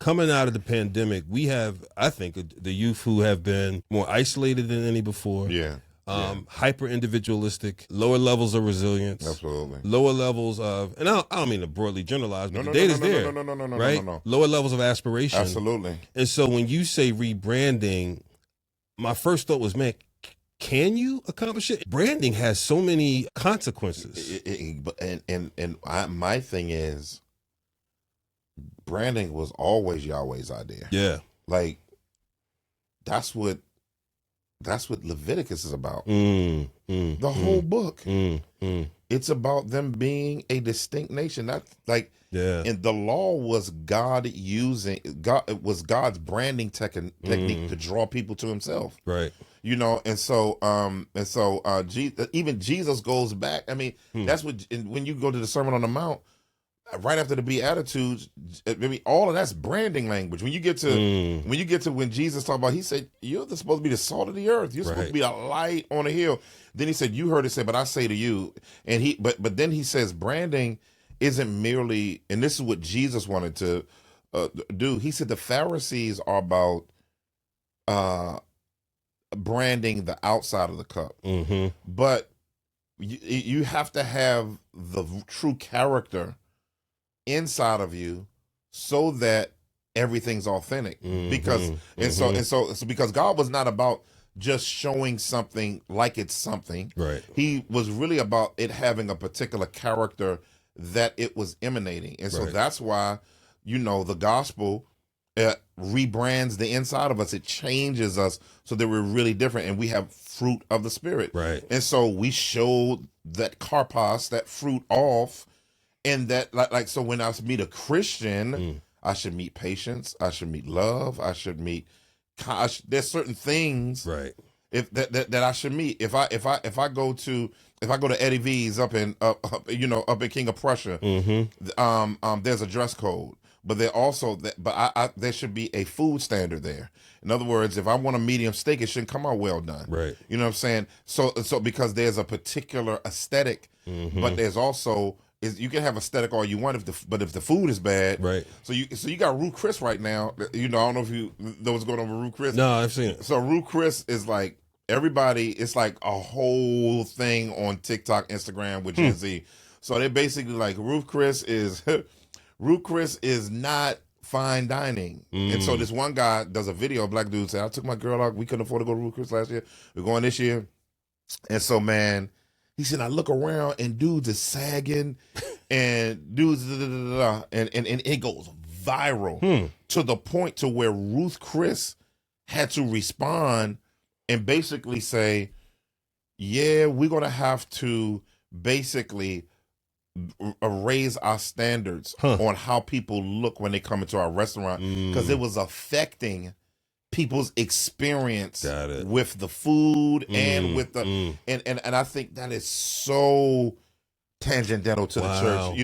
coming out of the pandemic, we have, I think, the youth who have been more isolated than any before. Yeah. Hyper individualistic, lower levels of resilience, Absolutely. lower levels of, and I don't mean to broadly generalize, but the data's there. No. Lower levels of aspiration. Absolutely. And so when you say rebranding, my first thought was, man, can you accomplish it? Branding has so many consequences. My thing is, branding was always Yahweh's idea. Yeah. Like, that's what Leviticus is about. The whole book. It's about them being a distinct nation. That's like, and the law was God's branding technique to draw people to himself. Right. You know, and so even Jesus goes back. I mean, that's what, when you go to the Sermon on the Mount, right after the Beatitudes, I mean, all of that's branding language. When you get to when Jesus talked about, he said, "You're supposed to be the salt of the earth. You're supposed to be a light on a hill." Then he said, "You heard it said, but I say to you." And but then he says, branding isn't merely, and this is what Jesus wanted to do. He said the Pharisees are about branding the outside of the cup, but you have to have the true character inside of you so that everything's authentic. Because because God was not about just showing something like it's something. Right. He was really about it having a particular character that it was emanating. And so that's why, you know, the gospel rebrands the inside of us. It changes us so that we're really different and we have fruit of the Spirit. Right. And so we show that karpos, that fruit off. And that, like, so when I meet a Christian, I should meet patience. I should meet love. I should meet. There's certain things, right, that I should meet. If I go to Eddie V's up in King of Prussia, there's a dress code, but there should be a food standard there. In other words, if I want a medium steak, it shouldn't come out well done. Right. You know what I'm saying? So because there's a particular aesthetic, but there's also. You can have aesthetic all you want but if the food is bad, right? So you got Ruth Chris right now. You know, I don't know if you know what's going on with Ruth Chris. No, I've seen it. So Ruth Chris is like everybody. It's like a whole thing on TikTok, Instagram with Gen Z. So they're basically like Ruth Chris is not fine dining. And so this one guy does a video. A black dude said, "I took my girl out. We couldn't afford to go to Ruth Chris last year. We're going this year." And so, man. He said, I look around and dudes are sagging and dudes, and it goes viral to the point to where Ruth Chris had to respond and basically say, yeah, we're going to have to basically raise our standards on how people look when they come into our restaurant because it was affecting people's experience with the food and with the and I think that is so tangential to the church.